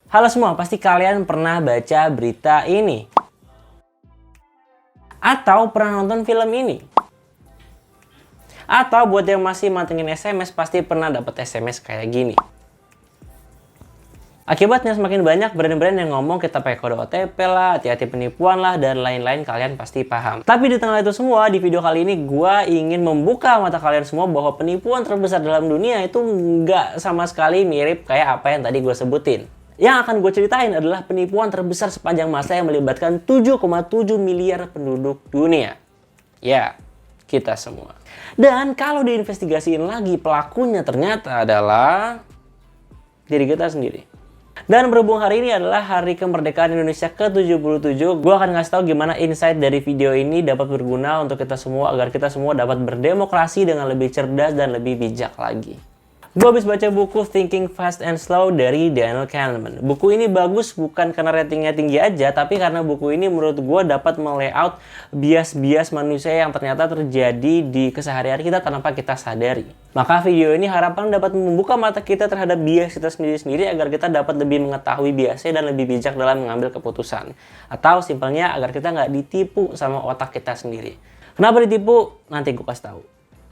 Halo semua, pasti kalian pernah baca berita ini. Atau pernah nonton film ini. Atau buat yang masih mantengin SMS, pasti pernah dapat SMS kayak gini. Akibatnya semakin banyak brand-brand yang ngomong kita pakai kode OTP lah, hati-hati penipuan lah, dan lain-lain, kalian pasti paham. Tapi di tengah itu semua, di video kali ini gue ingin membuka mata kalian semua bahwa penipuan terbesar dalam dunia itu nggak sama sekali mirip kayak apa yang tadi gue sebutin. Yang akan gue ceritain adalah penipuan terbesar sepanjang masa yang melibatkan 7,7 miliar penduduk dunia. Ya, kita semua. Dan kalau diinvestigasiin lagi, pelakunya ternyata adalah diri kita sendiri. Dan berhubung hari ini adalah hari kemerdekaan Indonesia ke-77, gue akan ngasih tahu gimana insight dari video ini dapat berguna untuk kita semua agar kita semua dapat berdemokrasi dengan lebih cerdas dan lebih bijak lagi. Gue habis baca buku Thinking Fast and Slow dari Daniel Kahneman. Buku ini bagus bukan karena ratingnya tinggi aja, tapi karena buku ini menurut gue dapat melayout bias-bias manusia yang ternyata terjadi di keseharian kita tanpa kita sadari. Maka video ini harapan dapat membuka mata kita terhadap bias kita sendiri-sendiri agar kita dapat lebih mengetahui biasnya dan lebih bijak dalam mengambil keputusan. Atau simpelnya agar kita nggak ditipu sama otak kita sendiri. Kenapa ditipu? Nanti gue kasih tahu.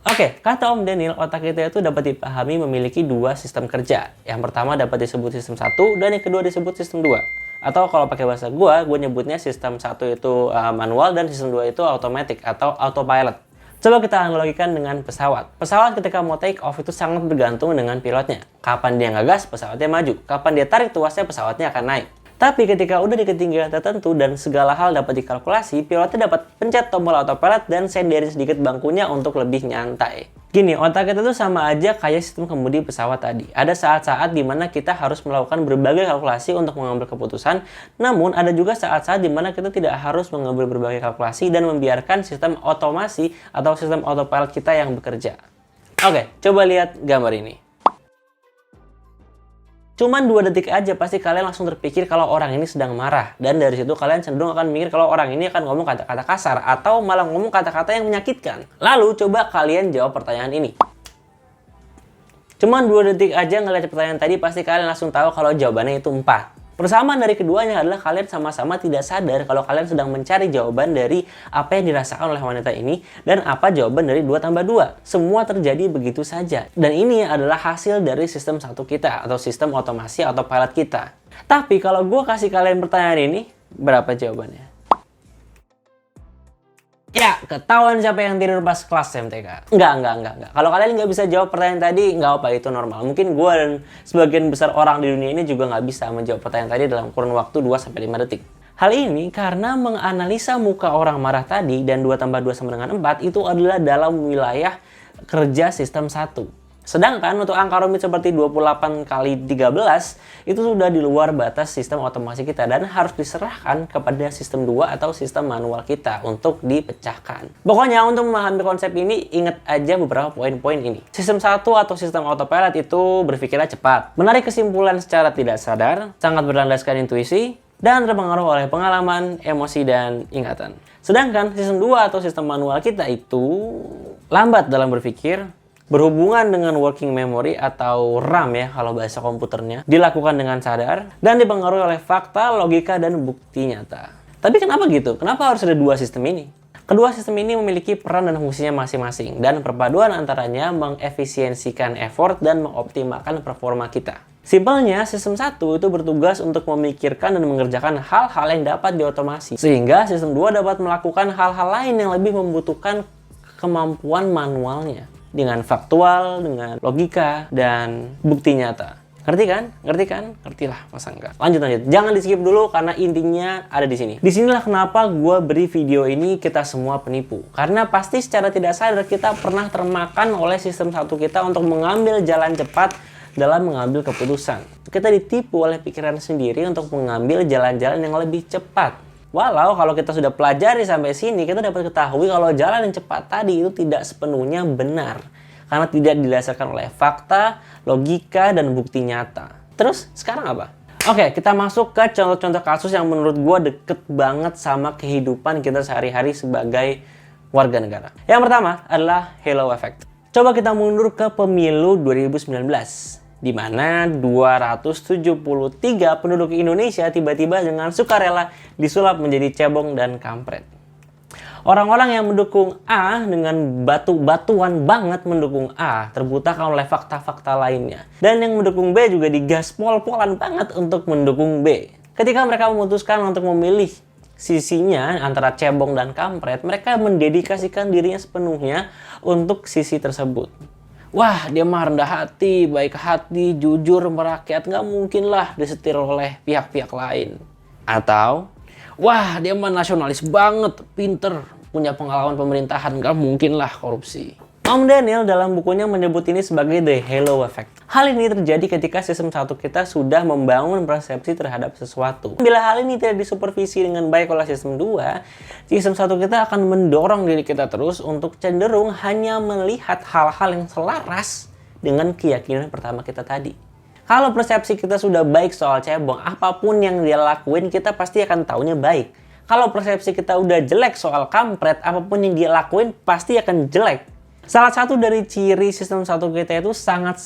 Oke, kata Om Daniel, otak kita itu dapat dipahami memiliki dua sistem kerja. Yang pertama dapat disebut sistem 1 dan yang kedua disebut sistem 2. Atau kalau pakai bahasa gue nyebutnya sistem 1 itu manual dan sistem 2 itu automatic atau autopilot. Coba kita analogikan dengan pesawat. Pesawat ketika mau take off itu sangat bergantung dengan pilotnya. Kapan dia ngegas, pesawatnya maju. Kapan dia tarik tuasnya, pesawatnya akan naik. Tapi ketika udah di ketinggian tertentu dan segala hal dapat dikalkulasi, pilotnya dapat pencet tombol autopilot dan senderin sedikit bangkunya untuk lebih nyantai. Gini, otak kita tuh sama aja kayak sistem kemudi pesawat tadi. Ada saat-saat dimana kita harus melakukan berbagai kalkulasi untuk mengambil keputusan, namun ada juga saat-saat dimana kita tidak harus mengambil berbagai kalkulasi dan membiarkan sistem otomasi atau sistem autopilot kita yang bekerja. Oke, coba lihat gambar ini. Cuman 2 detik aja pasti kalian langsung terpikir kalau orang ini sedang marah. Dan dari situ kalian cenderung akan mikir kalau orang ini akan ngomong kata-kata kasar atau malah ngomong kata-kata yang menyakitkan. Lalu coba kalian jawab pertanyaan ini. Cuman 2 detik aja ngeliat pertanyaan tadi pasti kalian langsung tahu kalau jawabannya itu 4. Persamaan dari keduanya adalah kalian sama-sama tidak sadar kalau kalian sedang mencari jawaban dari apa yang dirasakan oleh wanita ini dan apa jawaban dari 2 tambah 2. Semua terjadi begitu saja. Dan ini adalah hasil dari sistem 1 kita atau sistem otomasi atau pilot kita. Tapi kalau gue kasih kalian pertanyaan ini, berapa jawabannya? Ya, ketahuan siapa yang tidur pas kelas MTK. Enggak. Kalau kalian nggak bisa jawab pertanyaan tadi, nggak apa, itu normal. Mungkin gue dan sebagian besar orang di dunia ini juga nggak bisa menjawab pertanyaan tadi dalam kurun waktu 2-5 detik. Hal ini karena menganalisa muka orang marah tadi dan 2 tambah 2 sama dengan 4 itu adalah dalam wilayah kerja sistem 1. Sedangkan untuk angka rumit seperti 28 kali 13 itu sudah di luar batas sistem otomasi kita dan harus diserahkan kepada sistem 2 atau sistem manual kita untuk dipecahkan. Pokoknya untuk memahami konsep ini, ingat aja beberapa poin-poin ini. Sistem 1 atau sistem autopilot itu berpikirnya cepat, menarik kesimpulan secara tidak sadar, sangat berlandaskan intuisi, dan terpengaruh oleh pengalaman, emosi, dan ingatan. Sedangkan sistem 2 atau sistem manual kita itu lambat dalam berpikir, berhubungan dengan working memory atau RAM ya kalau bahasa komputernya, dilakukan dengan sadar, dan dipengaruhi oleh fakta, logika, dan bukti nyata. Tapi kenapa gitu? Kenapa harus ada 2 sistem ini? Kedua sistem ini memiliki peran dan fungsinya masing-masing, dan perpaduan antaranya mengefisiensikan effort dan mengoptimalkan performa kita. Simpelnya, sistem 1 itu bertugas untuk memikirkan dan mengerjakan hal-hal yang dapat diotomasi, sehingga sistem 2 dapat melakukan hal-hal lain yang lebih membutuhkan kemampuan manualnya, dengan faktual, dengan logika, dan bukti nyata. Ngerti kan? Ngertilah, masa enggak? Lanjut. Jangan di-skip dulu karena intinya ada di sini. Disinilah kenapa gue beri video ini kita semua penipu. Karena pasti secara tidak sadar kita pernah termakan oleh sistem 1 kita untuk mengambil jalan cepat dalam mengambil keputusan. Kita ditipu oleh pikiran sendiri untuk mengambil jalan-jalan yang lebih cepat. Walau kalau kita sudah pelajari sampai sini, kita dapat ketahui kalau jalan yang cepat tadi itu tidak sepenuhnya benar. Karena tidak didasarkan oleh fakta, logika, dan bukti nyata. Terus, sekarang apa? Oke, kita masuk ke contoh-contoh kasus yang menurut gue deket banget sama kehidupan kita sehari-hari sebagai warga negara. Yang pertama adalah halo effect. Coba kita mundur ke pemilu 2019. di mana 273 penduduk Indonesia tiba-tiba dengan sukarela disulap menjadi cebong dan kampret. Orang-orang yang mendukung A dengan batu-batuan banget mendukung A terbutakan oleh fakta-fakta lainnya. Dan yang mendukung B juga digaspol-polan banget untuk mendukung B. Ketika mereka memutuskan untuk memilih sisinya antara cebong dan kampret, mereka mendedikasikan dirinya sepenuhnya untuk sisi tersebut. Wah, dia mah rendah hati, baik hati, jujur, merakyat, nggak mungkin lah disetir oleh pihak-pihak lain. Atau, wah, dia mah nasionalis banget, pinter, punya pengalaman pemerintahan, nggak mungkin lah korupsi. Om Daniel dalam bukunya menyebut ini sebagai the halo effect. Hal ini terjadi ketika sistem 1 kita sudah membangun persepsi terhadap sesuatu. Bila hal ini tidak disupervisi dengan baik oleh sistem 2, sistem 1 kita akan mendorong diri kita terus untuk cenderung hanya melihat hal-hal yang selaras dengan keyakinan pertama kita tadi. Kalau persepsi kita sudah baik soal cebong, apapun yang dia lakuin kita pasti akan taunya baik. Kalau persepsi kita udah jelek soal kampret, apapun yang dia lakuin pasti akan jelek. Salah satu dari ciri sistem 1 kita itu sangat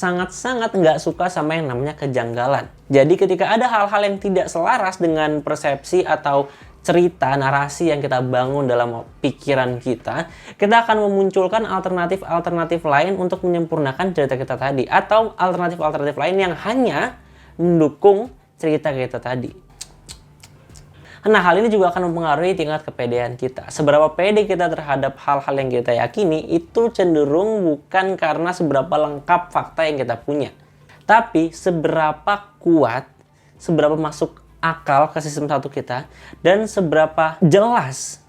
nggak suka sama yang namanya kejanggalan. Jadi ketika ada hal-hal yang tidak selaras dengan persepsi atau cerita, narasi yang kita bangun dalam pikiran kita akan memunculkan alternatif-alternatif lain untuk menyempurnakan cerita kita tadi. Atau alternatif-alternatif lain yang hanya mendukung cerita kita tadi. Nah, hal ini juga akan mempengaruhi tingkat kepedean kita. Seberapa pede kita terhadap hal-hal yang kita yakini itu cenderung bukan karena seberapa lengkap fakta yang kita punya. Tapi seberapa kuat, seberapa masuk akal ke sistem 1 kita, dan seberapa jelas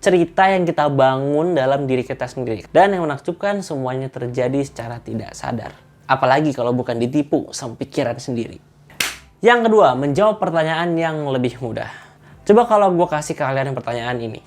cerita yang kita bangun dalam diri kita sendiri. Dan yang menakjubkan, semuanya terjadi secara tidak sadar. Apalagi kalau bukan ditipu sama pikiran sendiri. Yang kedua, menjawab pertanyaan yang lebih mudah. Coba kalau gue kasih kalian pertanyaan ini.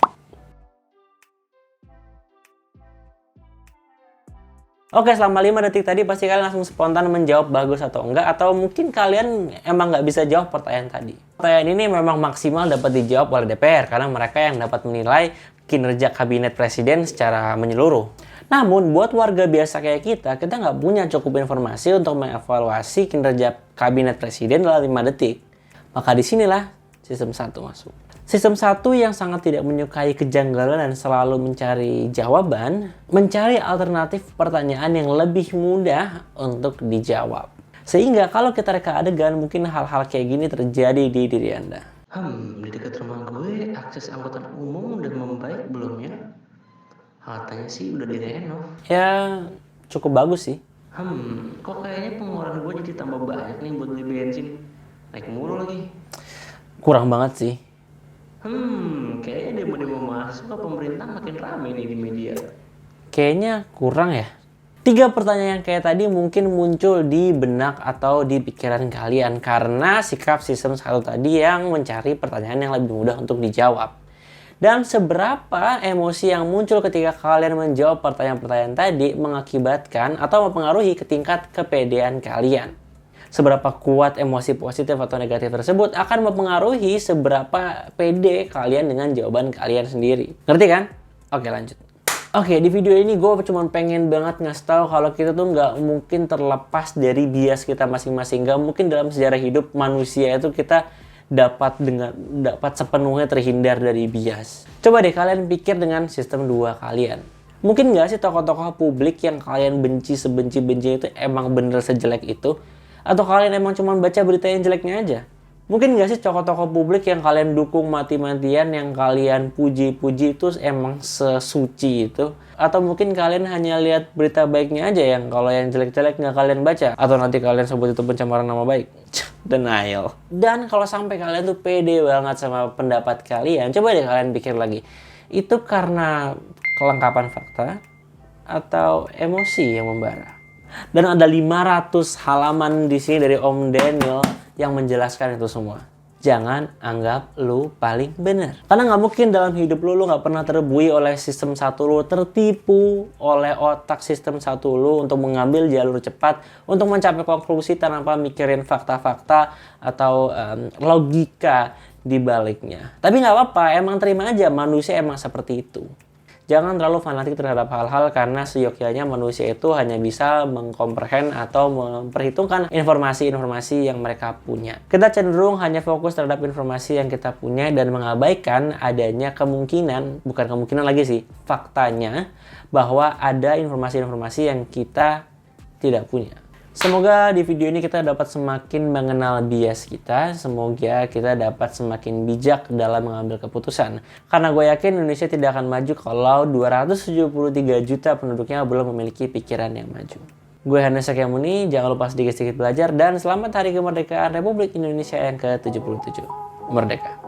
Oke, selama 5 detik tadi pasti kalian langsung spontan menjawab bagus atau enggak. Atau mungkin kalian emang nggak bisa jawab pertanyaan tadi. Pertanyaan ini memang maksimal dapat dijawab oleh DPR. Karena mereka yang dapat menilai kinerja kabinet presiden secara menyeluruh. Namun, buat warga biasa kayak kita nggak punya cukup informasi untuk mengevaluasi kinerja kabinet presiden dalam 5 detik. Maka disinilah sistem 1 masuk. Sistem 1 yang sangat tidak menyukai kejanggalan dan selalu mencari jawaban, mencari alternatif pertanyaan yang lebih mudah untuk dijawab. Sehingga kalau kita reka adegan, mungkin hal-hal kayak gini terjadi di diri Anda. Di dekat rumah gue, akses angkutan umum udah membaik belum ya? Katanya sih udah direnov. Ya, cukup bagus sih. Kok kayaknya pengeluaran gue jadi tambah banyak nih buat beli bensin. Naik mulu lagi. Kurang banget sih. Kayaknya demo-demo masuk ke pemerintah makin rame nih di media. Kayaknya kurang ya. 3 pertanyaan yang kayak tadi mungkin muncul di benak atau di pikiran kalian karena sikap sistem 1 tadi yang mencari pertanyaan yang lebih mudah untuk dijawab. Dan seberapa emosi yang muncul ketika kalian menjawab pertanyaan-pertanyaan tadi mengakibatkan atau mempengaruhi ke tingkat kepedean kalian. Seberapa kuat emosi positif atau negatif tersebut akan mempengaruhi seberapa pede kalian dengan jawaban kalian sendiri. Ngerti kan? Oke, lanjut. Oke, di video ini gue cuma pengen banget ngasih tahu kalau kita tuh nggak mungkin terlepas dari bias kita masing-masing. Nggak mungkin dalam sejarah hidup manusia itu kita dapat sepenuhnya terhindar dari bias. Coba deh kalian pikir dengan sistem 2 kalian. Mungkin nggak sih tokoh-tokoh publik yang kalian benci sebenci-benci itu emang bener sejelek itu? Atau kalian emang cuma baca berita yang jeleknya aja? Mungkin nggak sih tokoh-tokoh publik yang kalian dukung mati-matian, yang kalian puji-puji itu emang sesuci itu? Atau mungkin kalian hanya lihat berita baiknya aja yang kalau yang jelek-jelek nggak kalian baca? Atau nanti kalian sebut itu pencemaran nama baik? Denial. Dan kalau sampai kalian tuh pede banget sama pendapat kalian, coba deh kalian pikir lagi. Itu karena kelengkapan fakta atau emosi yang membara? Dan ada 500 halaman di sini dari Om Daniel yang menjelaskan itu semua. Jangan anggap lu paling benar. Karena nggak mungkin dalam hidup lu nggak pernah terbuai oleh sistem 1 lu, tertipu oleh otak sistem 1 lu untuk mengambil jalur cepat untuk mencapai konklusi tanpa mikirin fakta-fakta atau logika di baliknya. Tapi nggak apa-apa, emang terima aja, manusia emang seperti itu. Jangan terlalu fanatik terhadap hal-hal karena seyogyanya manusia itu hanya bisa mengkomprehend atau memperhitungkan informasi-informasi yang mereka punya. Kita cenderung hanya fokus terhadap informasi yang kita punya dan mengabaikan adanya kemungkinan, bukan kemungkinan lagi sih, faktanya bahwa ada informasi-informasi yang kita tidak punya. Semoga di video ini kita dapat semakin mengenal bias kita. Semoga kita dapat semakin bijak dalam mengambil keputusan. Karena gue yakin Indonesia tidak akan maju kalau 273 juta penduduknya belum memiliki pikiran yang maju. Gue Hana Sakyamuni, jangan lupa sedikit-sedikit belajar dan selamat Hari Kemerdekaan Republik Indonesia yang ke-77. Merdeka!